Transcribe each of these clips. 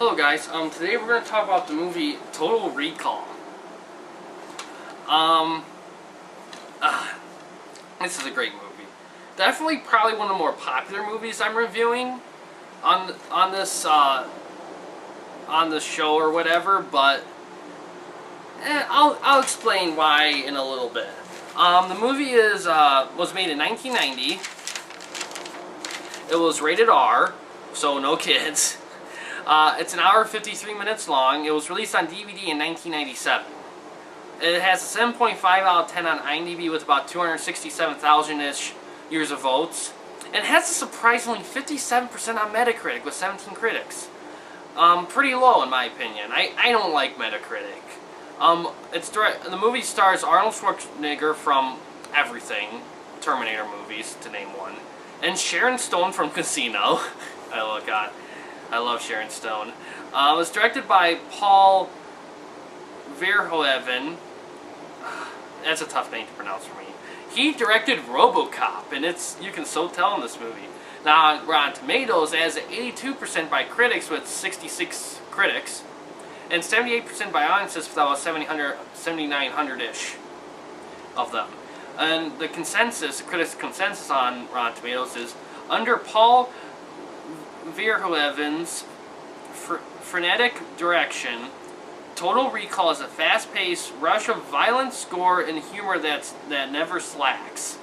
Hello guys, today we're going to talk about the movie Total Recall. This is a great movie. Definitely probably one of the more popular movies I'm reviewing on this show or whatever, but I'll explain why in a little bit. The movie was made in 1990. It was rated R, so no kids. It's an hour 53 minutes long. It was released on DVD in 1997. It has a 7.5 out of 10 on IMDb with about 267,000-ish years of votes. And it has a surprisingly 57% on Metacritic with 17 critics. Pretty low in my opinion. I don't like Metacritic. The movie stars Arnold Schwarzenegger from everything, Terminator movies to name one, and Sharon Stone from Casino. Oh God. I love Sharon Stone. It was directed by Paul Verhoeven. That's a tough name to pronounce for me. He directed RoboCop, and you can so tell in this movie. Now, on Rotten Tomatoes, it has an 82% by critics with 66 critics, and 78% by audiences with about 7,900-ish of them. And the critics' consensus on Rotten Tomatoes is, under Paul Verhoeven's frenetic direction, Total Recall is a fast-paced rush of violence, gore, and humor that never slacks.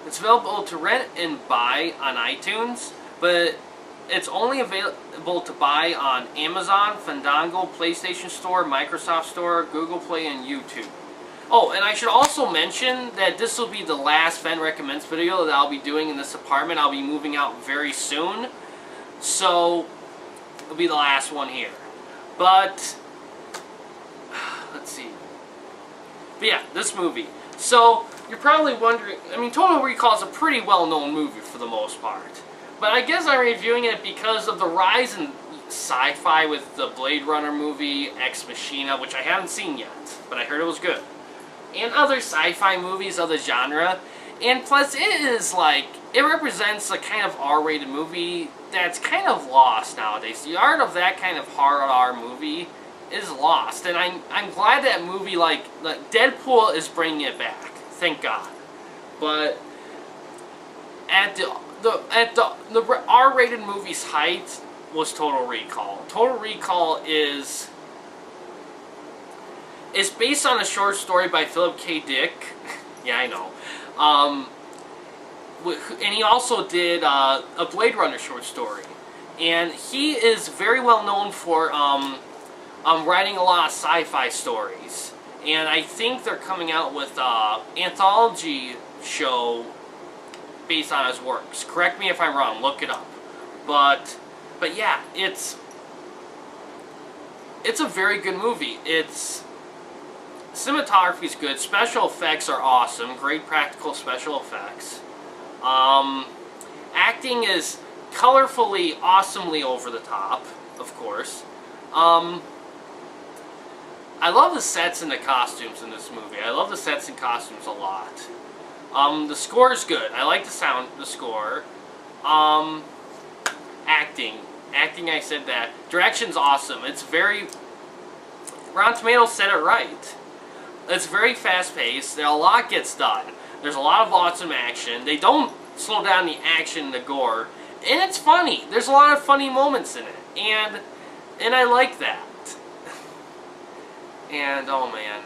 It's available to rent and buy on iTunes, but it's only available to buy on Amazon, Fandango, PlayStation Store, Microsoft Store, Google Play, and YouTube. Oh, and I should also mention that this will be the last Fenn Recommends video that I'll be doing in this apartment. I'll be moving out very soon, so it'll be the last one here. But, let's see. But yeah, this movie. So, you're probably wondering, I mean, Total Recall is a pretty well-known movie for the most part. But I guess I'm reviewing it because of the rise in sci-fi with the Blade Runner movie, Ex Machina, which I haven't seen yet, but I heard it was good. And other sci-fi movies of the genre. And plus, it represents a kind of R-rated movie that's kind of lost nowadays. The art of that kind of hard R movie is lost. And I'm glad that movie, like Deadpool is bringing it back. Thank God. But at the R-rated movie's height was Total Recall. Total Recall is based on a short story by Philip K. Dick. Yeah, I know. And he also did a Blade Runner short story. And he is very well known for writing a lot of sci-fi stories. And I think they're coming out with an anthology show based on his works. Correct me if I'm wrong. Look it up. But yeah, it's a very good movie. Cinematography's good. Special effects are awesome. Great practical special effects. Acting is colorfully, awesomely over the top, of course. I love the sets and the costumes in this movie. I love the sets and costumes a lot. The score is good. I like the score. Acting, I said that. Direction's awesome. It's very... Rotten Tomatoes said it right. It's very fast-paced. A lot gets done. There's a lot of awesome action. They don't slow down the action and the gore. And it's funny. There's a lot of funny moments in it. And I like that. And, oh man.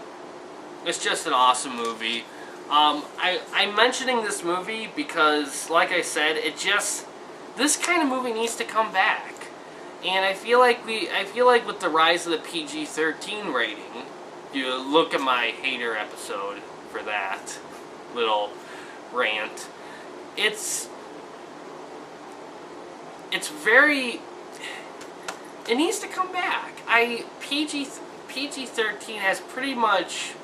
It's just an awesome movie. I'm mentioning this movie because, like I said, this kind of movie needs to come back. And I feel like with the rise of the PG-13 rating, you look at my hater episode for that little rant. It needs to come back. PG-13 has pretty much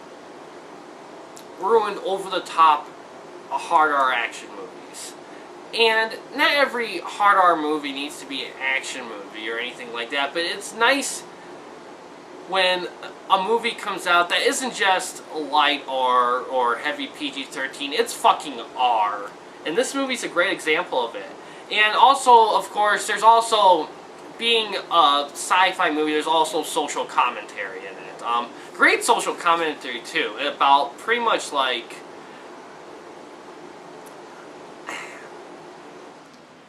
ruined over-the-top hard R action movies. And not every hard R movie needs to be an action movie or anything like that, but it's nice when a movie comes out that isn't just light R or heavy PG-13, it's fucking R. And this movie's a great example of it. And also, of course, there's also being a sci-fi movie, there's also social commentary in it. Great social commentary too, about pretty much like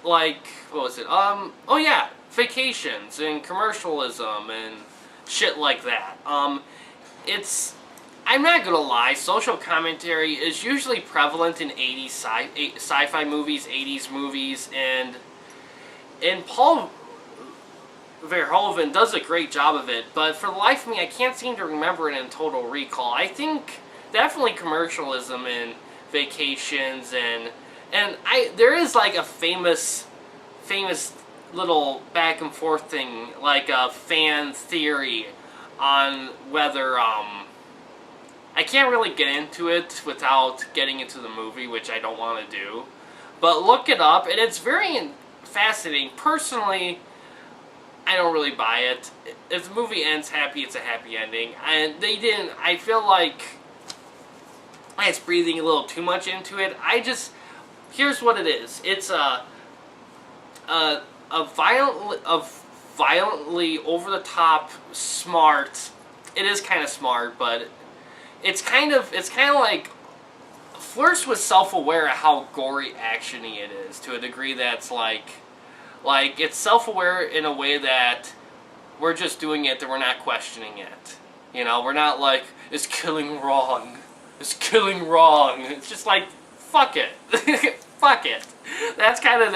what was it? Oh yeah, vacations and commercialism and shit like that. It's, I'm not gonna lie, social commentary is usually prevalent in 80s sci-fi movies, 80s movies, and Paul Verhoeven does a great job of it, but for the life of me, I can't seem to remember it in Total Recall. I think definitely commercialism and vacations and there is like a famous little back and forth thing, like a fan theory on whether I can't really get into it without getting into the movie, which I don't want to do. But look it up, and it's very fascinating. Personally, I don't really buy it. If the movie ends happy, it's a happy ending. And they didn't, I feel like it's breathing a little too much into it. Here's what it is. It's a violently over-the-top smart. It is kind of smart, but it's kind of like flirts with self-aware of how gory actiony it is, to a degree that's like it's self-aware in a way that we're just doing it, that we're not questioning it. You know, we're not like, is killing wrong? Is killing wrong? It's just like, fuck it. Fuck it. That's kind of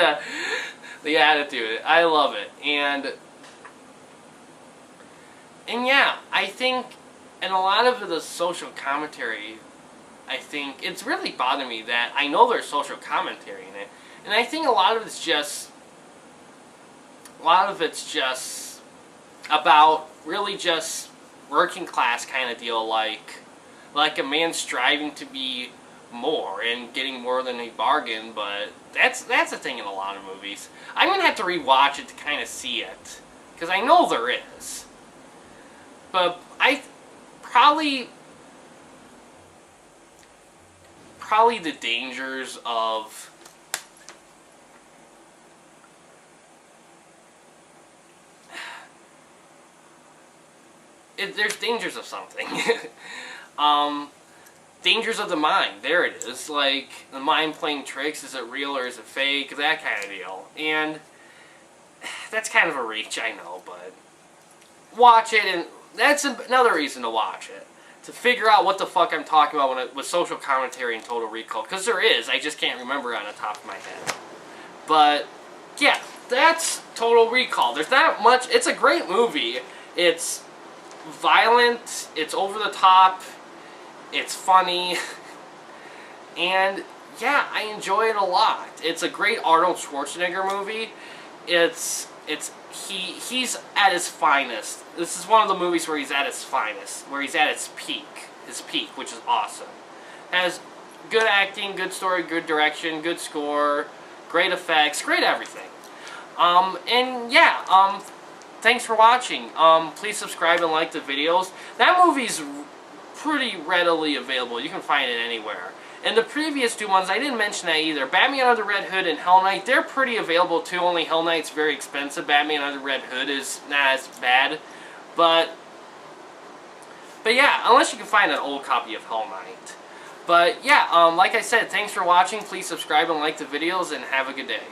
the attitude. I love it. And yeah, I think, and a lot of the social commentary, I think, it's really bothered me that I know there's social commentary in it, and I think a lot of it's just about really just working class kind of deal, like a man striving to be more and getting more than he bargained. But that's a thing in a lot of movies. I'm gonna have to rewatch it to kind of see it, because I know there is. But I probably the dangers of there's dangers of something. Dangers of the mind. There it is. Like, the mind playing tricks. Is it real or is it fake? That kind of deal. And that's kind of a reach, I know, but watch it, and that's another reason to watch it. To figure out what the fuck I'm talking about with social commentary and Total Recall. Because there is. I just can't remember it on the top of my head. But, yeah. That's Total Recall. There's not much. It's a great movie. It's violent. It's over the top. It's funny. And, yeah, I enjoy it a lot. It's a great Arnold Schwarzenegger movie. He's at his finest. This is one of the movies where he's at his finest, where he's at his peak, which is awesome. Has good acting, good story, good direction, good score, great effects, great everything. And yeah, thanks for watching. Please subscribe and like the videos. That movie's pretty readily available. You can find it anywhere. And the previous two ones, I didn't mention that either. Batman Under the Red Hood and Hell Knight, they're pretty available too, only Hell Knight's very expensive. Batman Under the Red Hood is not as bad. But yeah, unless you can find an old copy of Hell Knight. But yeah, like I said, thanks for watching. Please subscribe and like the videos, and have a good day.